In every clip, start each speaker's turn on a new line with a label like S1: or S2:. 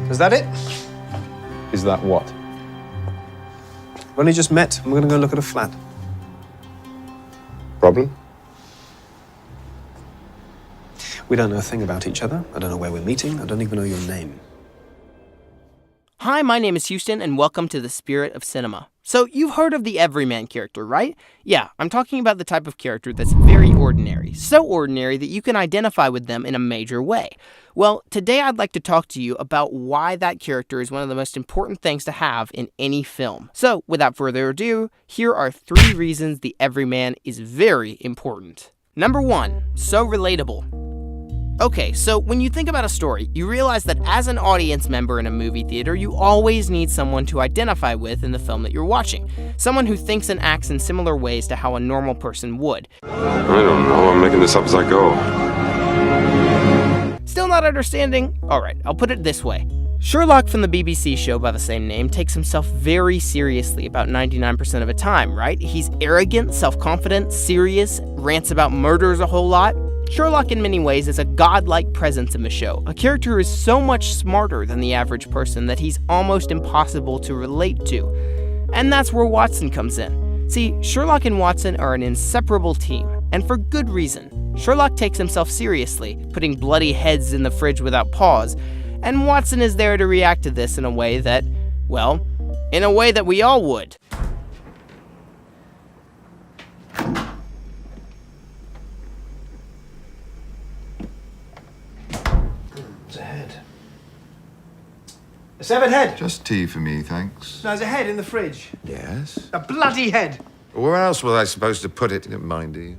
S1: Is that it?
S2: Is that what?
S1: We've only just met, and we're going to go look at a flat.
S2: Problem?
S1: We don't know a thing about each other. I don't know where we're meeting. I don't even know your name.
S3: Hi, my name is Houston, and welcome to the Spirit of Cinema. So, you've heard of the everyman character, right? Yeah, I'm talking about the type of character that's very ordinary. So ordinary that you can identify with them in a major way. Well, today I'd like to talk to you about why that character is one of the most important things to have in any film. So, without further ado, here are 3 reasons the everyman is very important. Number 1, so relatable. Okay, so when you think about a story, you realize that as an audience member in a movie theater, you always need someone to identify with in the film that you're watching. Someone who thinks and acts in similar ways to how a normal person would.
S4: I don't know, I'm making this up as I go.
S3: Still not understanding? Alright, I'll put it this way. Sherlock from the BBC show by the same name takes himself very seriously about 99% of the time, right? He's arrogant, self-confident, serious, rants about murders a whole lot. Sherlock in many ways is a godlike presence in the show. A character who is so much smarter than the average person that he's almost impossible to relate to. And that's where Watson comes in. See, Sherlock and Watson are an inseparable team, and for good reason. Sherlock takes himself seriously, putting bloody heads in the fridge without pause, and Watson is there to react to this in a way that, well, in a way that we all would.
S1: There's a head. A severed head!
S5: Just tea for me, thanks.
S1: No, there's a head in the fridge.
S5: Yes?
S1: A bloody head!
S5: Where else was I supposed to put it? You don't mind, do you?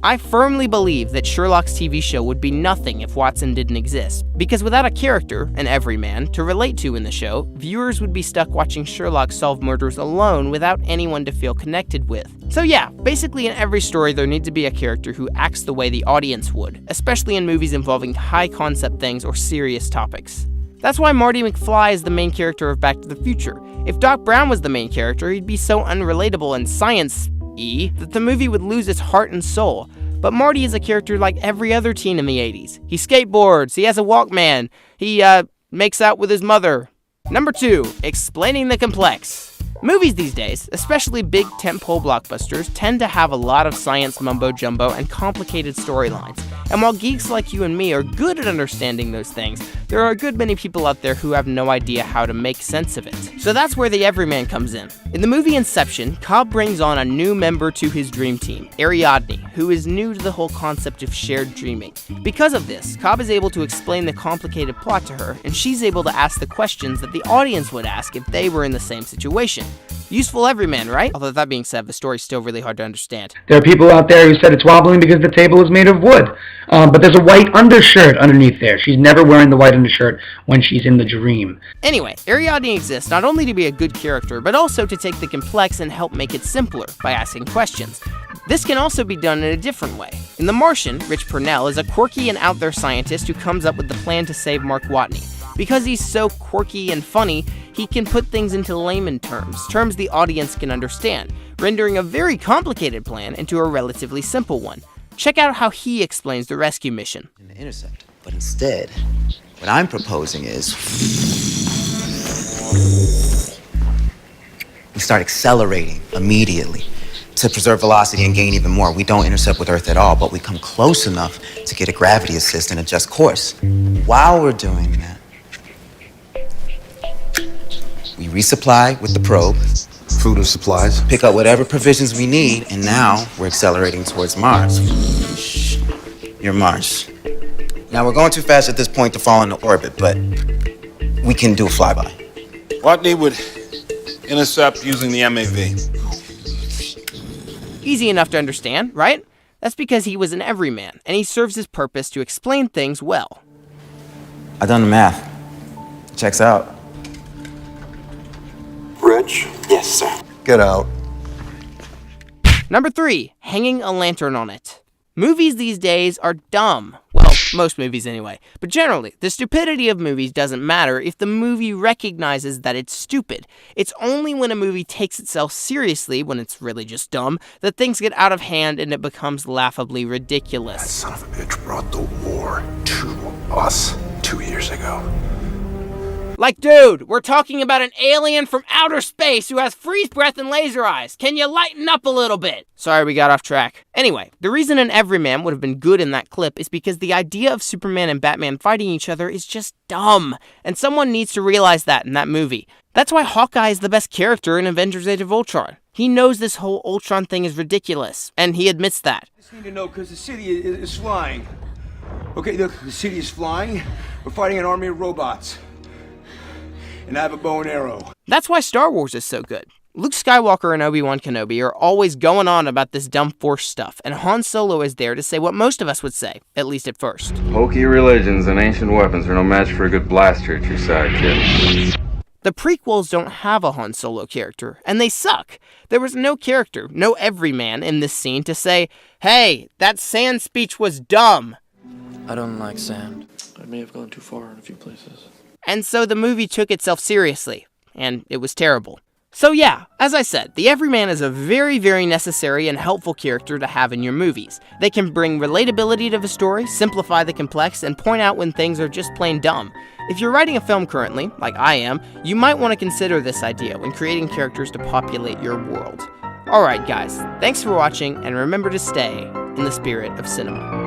S3: I firmly believe that Sherlock's TV show would be nothing if Watson didn't exist, because without a character, an everyman, to relate to in the show, viewers would be stuck watching Sherlock solve murders alone without anyone to feel connected with. So yeah, basically in every story there needs to be a character who acts the way the audience would, especially in movies involving high-concept things or serious topics. That's why Marty McFly is the main character of Back to the Future. If Doc Brown was the main character, he'd be so unrelatable and science-y that the movie would lose its heart and soul. But Marty is a character like every other teen in the 80s. He skateboards, he has a Walkman, he makes out with his mother. Number 2, explaining the complex. Movies these days, especially big tentpole blockbusters, tend to have a lot of science mumbo-jumbo and complicated storylines. And while geeks like you and me are good at understanding those things, there are a good many people out there who have no idea how to make sense of it. So that's where the everyman comes in. In the movie Inception, Cobb brings on a new member to his dream team, Ariadne, who is new to the whole concept of shared dreaming. Because of this, Cobb is able to explain the complicated plot to her, and she's able to ask the questions that the audience would ask if they were in the same situation. Useful everyman, right? Although that being said, the story's still really hard to understand.
S6: There are people out there who said it's wobbling because the table is made of wood. But there's a white undershirt underneath there. She's never wearing the white undershirt when she's in the dream.
S3: Anyway, Ariadne exists not only to be a good character, but also to take the complex and help make it simpler by asking questions. This can also be done in a different way. In The Martian, Rich Purnell is a quirky and out there scientist who comes up with the plan to save Mark Watney. Because he's so quirky and funny, he can put things into layman terms the audience can understand, rendering a very complicated plan into a relatively simple one. Check out how he explains the rescue mission.
S7: In the intercept. But instead, what I'm proposing is we start accelerating immediately to preserve velocity and gain even more. We don't intercept with Earth at all, but we come close enough to get a gravity assist and adjust course. While we're doing that, we resupply with the probe.
S4: Food and supplies.
S7: Pick up whatever provisions we need, and now we're accelerating towards Mars. Shh. You're Mars. Now, we're going too fast at this point to fall into orbit, but we can do a flyby.
S8: Watney would intercept using the MAV.
S3: Easy enough to understand, right? That's because he was an everyman, and he serves his purpose to explain things well.
S7: I've done the math. Checks out.
S4: Rich?
S7: Yes, sir.
S4: Get out.
S3: Number 3, hanging a lantern on it. Movies these days are dumb. Well, most movies anyway. But generally, the stupidity of movies doesn't matter if the movie recognizes that it's stupid. It's only when a movie takes itself seriously, when it's really just dumb, that things get out of hand and it becomes laughably ridiculous.
S4: That son of a bitch brought the war to us 2 years ago.
S3: Like, dude, we're talking about an alien from outer space who has freeze breath and laser eyes. Can you lighten up a little bit? Sorry, we got off track. Anyway, the reason an everyman would have been good in that clip is because the idea of Superman and Batman fighting each other is just dumb, and someone needs to realize that in that movie. That's why Hawkeye is the best character in Avengers Age of Ultron. He knows this whole Ultron thing is ridiculous, and he admits that.
S9: I just need to know because the city is flying. Okay, look, the city is flying. We're fighting an army of robots. And I have a bow and arrow.
S3: That's why Star Wars is so good. Luke Skywalker and Obi-Wan Kenobi are always going on about this dumb Force stuff, and Han Solo is there to say what most of us would say, at least at first.
S10: Hokey religions and ancient weapons are no match for a good blaster at your side, kid.
S3: The prequels don't have a Han Solo character, and they suck. There was no character, no everyman in this scene to say, hey, that sand speech was dumb.
S11: I don't like sand. I may have gone too far in a few places.
S3: And so the movie took itself seriously, and it was terrible. So yeah, as I said, the everyman is a very, very necessary and helpful character to have in your movies. They can bring relatability to the story, simplify the complex, and point out when things are just plain dumb. If you're writing a film currently, like I am, you might want to consider this idea when creating characters to populate your world. Alright guys, thanks for watching, and remember to stay in the spirit of cinema.